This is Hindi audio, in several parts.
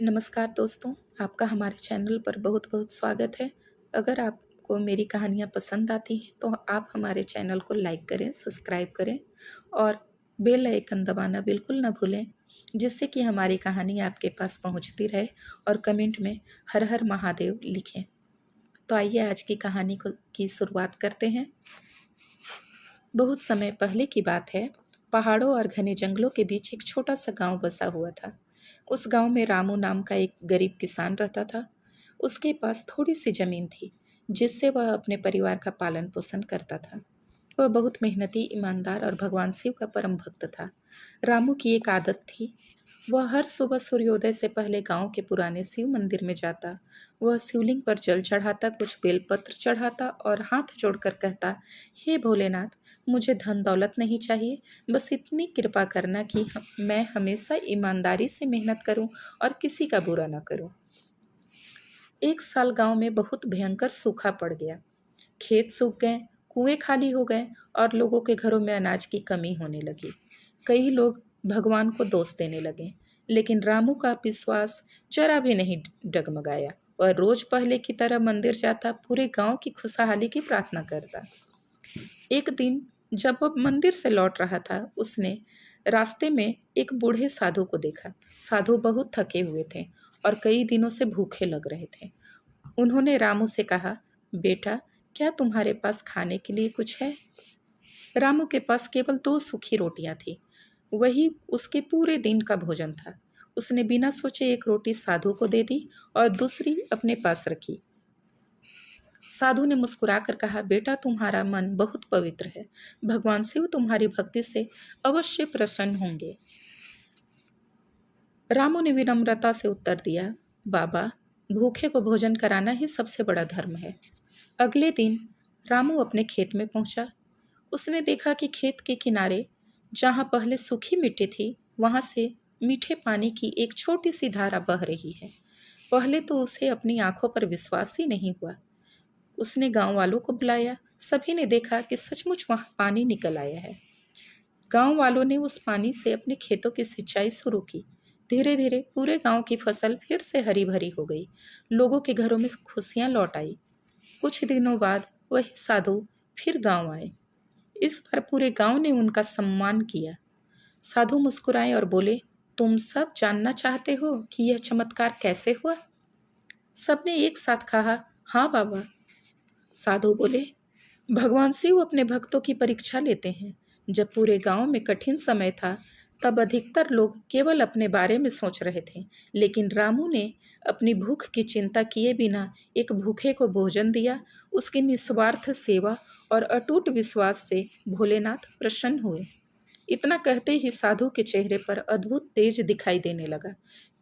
नमस्कार दोस्तों, आपका हमारे चैनल पर बहुत-बहुत स्वागत है। अगर आपको मेरी कहानियाँ पसंद आती हैं, तो आप हमारे चैनल को लाइक करें, सब्सक्राइब करें और बेल आइकन दबाना बिल्कुल ना भूलें, जिससे कि हमारी कहानी आपके पास पहुँचती रहे और कमेंट में हर हर महादेव लिखें। तो आइए आज की कहानी की शुरुआत करते हैं। बहुत समय पहले की बात है। पहाड़ों और घने जंगलों के बीच एक छोटा सा गांव बसा हुआ था। उस गांव में रामू नाम का एक गरीब किसान रहता था। उसके पास थोड़ी सी जमीन थी, जिससे वह अपने परिवार का पालन पोषण करता था। वह बहुत मेहनती, ईमानदार और भगवान शिव का परम भक्त था। रामू की एक आदत थी। वह हर सुबह सूर्योदय से पहले गांव के पुराने शिव मंदिर में जाता। वह शिवलिंग पर जल चढ़ाता, कुछ बेलपत्र चढ़ाता और हाथ जोड़कर कहता, हे भोलेनाथ, मुझे धन दौलत नहीं चाहिए, बस इतनी कृपा करना कि मैं हमेशा ईमानदारी से मेहनत करूं और किसी का बुरा न करूं। एक साल गांव में बहुत भयंकर सूखा पड़ गया। खेत सूख गए, कुएं खाली हो गए और लोगों के घरों में अनाज की कमी होने लगी। कई लोग भगवान को दोष देने लगे, लेकिन रामू का विश्वास जरा भी नहीं डगमगाया। वह रोज पहले की तरह मंदिर जाता, पूरे गांव की खुशहाली की प्रार्थना करता। एक दिन जब वह मंदिर से लौट रहा था, उसने रास्ते में एक बूढ़े साधु को देखा। साधु बहुत थके हुए थे और कई दिनों से भूखे लग रहे थे। उन्होंने रामू से कहा, बेटा, क्या तुम्हारे पास खाने के लिए कुछ है? रामू के पास केवल 2 सूखी रोटियां थी। वही उसके पूरे दिन का भोजन था। उसने बिना सोचे एक रोटी साधु को दे दी और दूसरी अपने पास रखी। साधु ने मुस्कुराकर कहा, बेटा, तुम्हारा मन बहुत पवित्र है। भगवान शिव तुम्हारी भक्ति से अवश्य प्रसन्न होंगे। रामू ने विनम्रता से उत्तर दिया, बाबा, भूखे को भोजन कराना ही सबसे बड़ा धर्म है। अगले दिन रामू अपने खेत में पहुंचा। उसने देखा कि खेत के किनारे, जहां पहले सूखी मिट्टी थी, वहां से मीठे पानी की एक छोटी सी धारा बह रही है। पहले तो उसे अपनी आंखों पर विश्वास ही नहीं हुआ। उसने गांव वालों को बुलाया। सभी ने देखा कि सचमुच वहां पानी निकल आया है। गांव वालों ने उस पानी से अपने खेतों की सिंचाई शुरू की। धीरे धीरे पूरे गांव की फसल फिर से हरी भरी हो गई। लोगों के घरों में खुशियां लौट आई। कुछ दिनों बाद वही साधु फिर गांव आए। इस बार पूरे गांव ने उनका सम्मान किया। साधु मुस्कुराए और बोले, तुम सब जानना चाहते हो कि यह चमत्कार कैसे हुआ? सबने एक साथ कहा, हाँ बाबा। साधु बोले, भगवान शिव अपने भक्तों की परीक्षा लेते हैं। जब पूरे गांव में कठिन समय था, तब अधिकतर लोग केवल अपने बारे में सोच रहे थे, लेकिन रामू ने अपनी भूख की चिंता किए बिना एक भूखे को भोजन दिया। उसकी निस्वार्थ सेवा और अटूट विश्वास से भोलेनाथ प्रसन्न हुए। इतना कहते ही साधु के चेहरे पर अद्भुत तेज दिखाई देने लगा।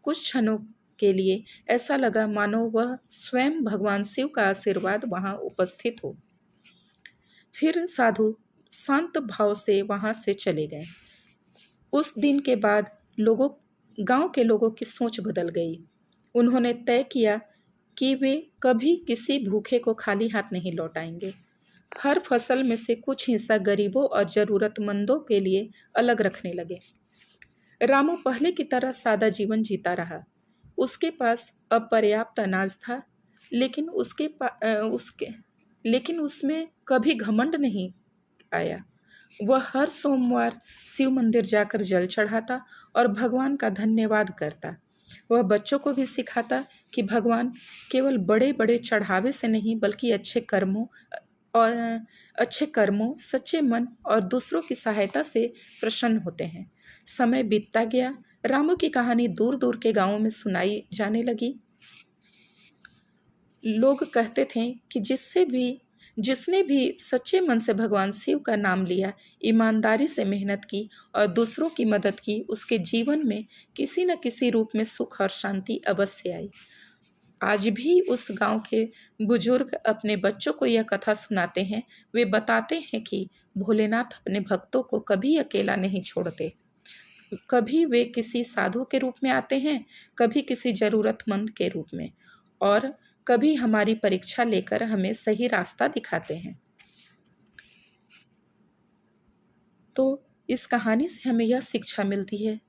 कुछ क्षणों के लिए ऐसा लगा मानो वह स्वयं भगवान शिव का आशीर्वाद वहां उपस्थित हो। फिर साधु शांत भाव से वहां से चले गए। उस दिन के बाद लोगों गांव के लोगों की सोच बदल गई। उन्होंने तय किया कि वे कभी किसी भूखे को खाली हाथ नहीं लौटाएंगे। हर फसल में से कुछ हिस्सा गरीबों और जरूरतमंदों के लिए अलग रखने लगे। रामू पहले की तरह सादा जीवन जीता रहा। उसके पास अपर्याप्त अनाज था, लेकिन उसके लेकिन उसमें कभी घमंड नहीं आया। वह हर सोमवार शिव मंदिर जाकर जल चढ़ाता और भगवान का धन्यवाद करता। वह बच्चों को भी सिखाता कि भगवान केवल बड़े बड़े चढ़ावे से नहीं, बल्कि और अच्छे कर्मों, सच्चे मन और दूसरों की सहायता से प्रसन्न होते हैं। समय बीतता गया। रामू की कहानी दूर दूर के गांवों में सुनाई जाने लगी। लोग कहते थे कि जिसने भी सच्चे मन से भगवान शिव का नाम लिया, ईमानदारी से मेहनत की और दूसरों की मदद की, उसके जीवन में किसी न किसी रूप में सुख और शांति अवश्य आई। आज भी उस गांव के बुजुर्ग अपने बच्चों को यह कथा सुनाते हैं। वे बताते हैं कि भोलेनाथ अपने भक्तों को कभी अकेला नहीं छोड़ते। कभी वे किसी साधु के रूप में आते हैं, कभी किसी जरूरतमंद के रूप में, और कभी हमारी परीक्षा लेकर हमें सही रास्ता दिखाते हैं। तो इस कहानी से हमें यह शिक्षा मिलती है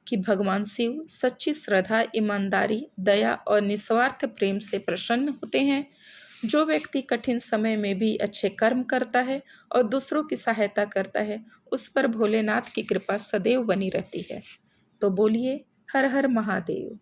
कि भगवान शिव सच्ची श्रद्धा, ईमानदारी, दया और निस्वार्थ प्रेम से प्रसन्न होते हैं। जो व्यक्ति कठिन समय में भी अच्छे कर्म करता है और दूसरों की सहायता करता है, उस पर भोलेनाथ की कृपा सदैव बनी रहती है। तो बोलिए हर हर महादेव।